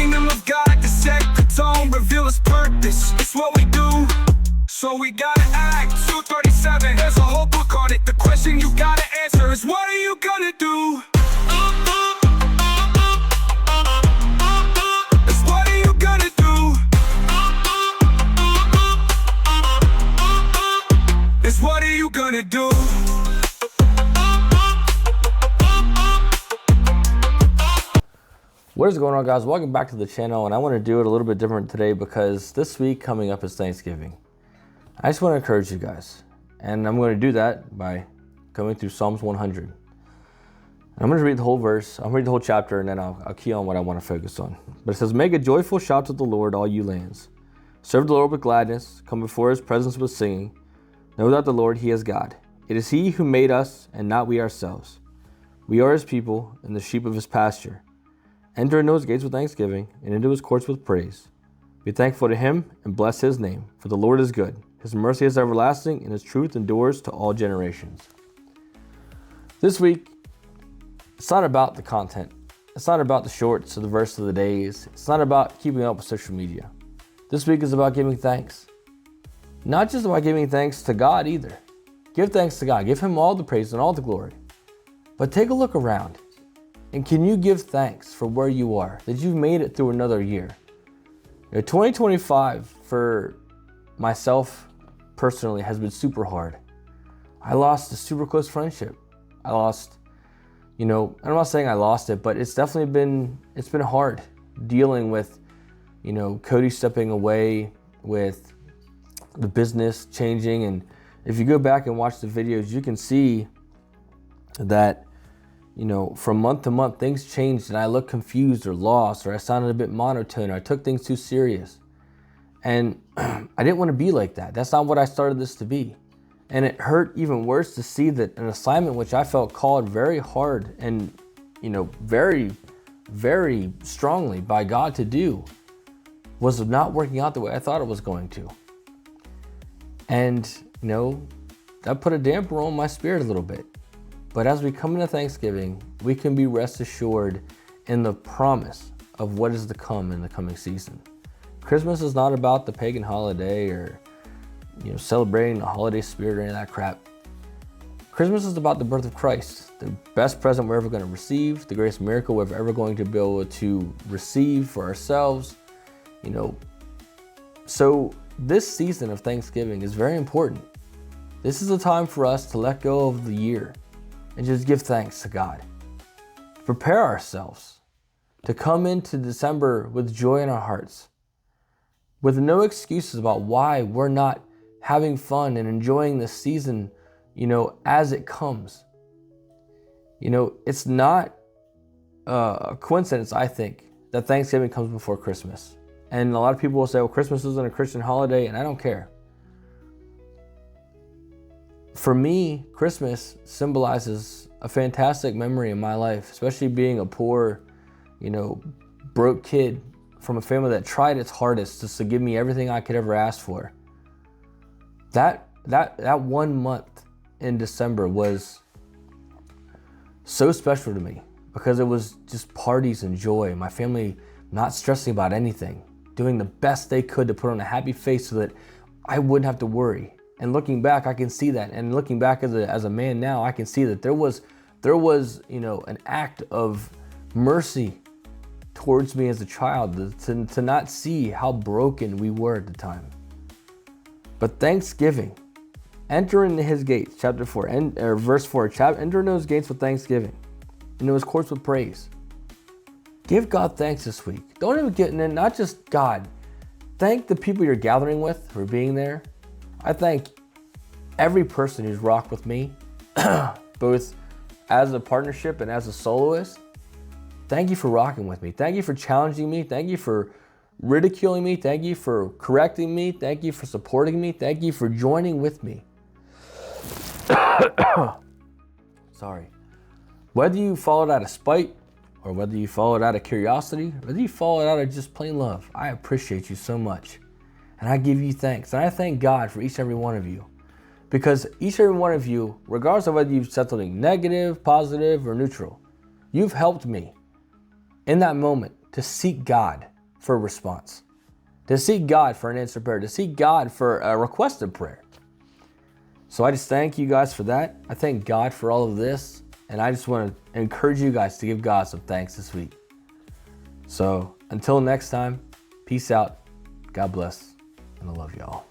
kingdom of God to set the tone, reveal His purpose. It's what we do, so we gotta act. 237, there's a whole book on it. The question you gotta answer is, what are you gonna do? It's what are you gonna do? It's what are you gonna do? What is going on, guys? Welcome back to the channel, and I want to do it a little bit different today because this week coming up is Thanksgiving. I just want to encourage you guys, and I'm going to do that by going through Psalms 100. I'm going to read the whole verse, I'll read the whole chapter, and then I'll key on what I want to focus on. But it says, "Make a joyful shout to the Lord, all you lands. Serve the Lord with gladness, come before His presence with singing. Know that the Lord, He is God. It is He who made us, and not we ourselves. We are His people, and the sheep of His pasture. Enter into His gates with thanksgiving, and into His courts with praise. Be thankful to Him, and bless His name, for the Lord is good. His mercy is everlasting, and His truth endures to all generations." This week, it's not about the content. It's not about the shorts or the verse of the days. It's not about keeping up with social media. This week is about giving thanks. Not just about giving thanks to God either. Give thanks to God. Give Him all the praise and all the glory. But take a look around. And can you give thanks for where you are, that you've made it through another year? 2025 for myself personally has been super hard. I lost a super close friendship. I lost, I'm not saying I lost it, but it's definitely been hard dealing with, Cody stepping away, with the business changing. And if you go back and watch the videos, you can see that from month to month, things changed and I looked confused or lost, or I sounded a bit monotone, or I took things too serious. And I didn't want to be like that. That's not what I started this to be. And it hurt even worse to see that an assignment which I felt called very hard and, very, very strongly by God to do was not working out the way I thought it was going to. And, that put a damper on my spirit a little bit. But as we come into Thanksgiving, we can be rest assured in the promise of what is to come in the coming season. Christmas is not about the pagan holiday or, celebrating the holiday spirit or any of that crap. Christmas is about the birth of Christ, the best present we're ever going to receive, the greatest miracle we're ever going to be able to receive for ourselves. So this season of Thanksgiving is very important. This is a time for us to let go of the year and just give thanks to God. Prepare ourselves to come into December with joy in our hearts, with no excuses about why we're not having fun and enjoying this season, as it comes. It's not a coincidence, I think, that Thanksgiving comes before Christmas. And a lot of people will say, well, Christmas isn't a Christian holiday, and I don't care. For me, Christmas symbolizes a fantastic memory in my life, especially being a poor, broke kid from a family that tried its hardest just to give me everything I could ever ask for. That 1 month in December was so special to me because it was just parties and joy. My family not stressing about anything, doing the best they could to put on a happy face so that I wouldn't have to worry. And looking back, I can see that. And looking back as a man now, I can see that there was an act of mercy towards me as a child to not see how broken we were at the time. But Thanksgiving, enter into His gates, chapter 4, verse 4, enter into His gates with thanksgiving, into His courts with praise. Give God thanks this week. Don't even get in, not just God. Thank the people you're gathering with for being there. I thank every person who's rocked with me, both as a partnership and as a soloist. Thank you for rocking with me. Thank you for challenging me. Thank you for ridiculing me. Thank you for correcting me. Thank you for supporting me. Thank you for joining with me. Sorry. Whether you followed out of spite, or whether you followed out of curiosity, whether you followed out of just plain love, I appreciate you so much. And I give you thanks. And I thank God for each and every one of you. Because each and every one of you, regardless of whether you've said something negative, positive, or neutral, you've helped me in that moment to seek God for a response, to seek God for an answered prayer, to seek God for a requested prayer. So I just thank you guys for that. I thank God for all of this. And I just want to encourage you guys to give God some thanks this week. So until next time, peace out. God bless. And I love y'all.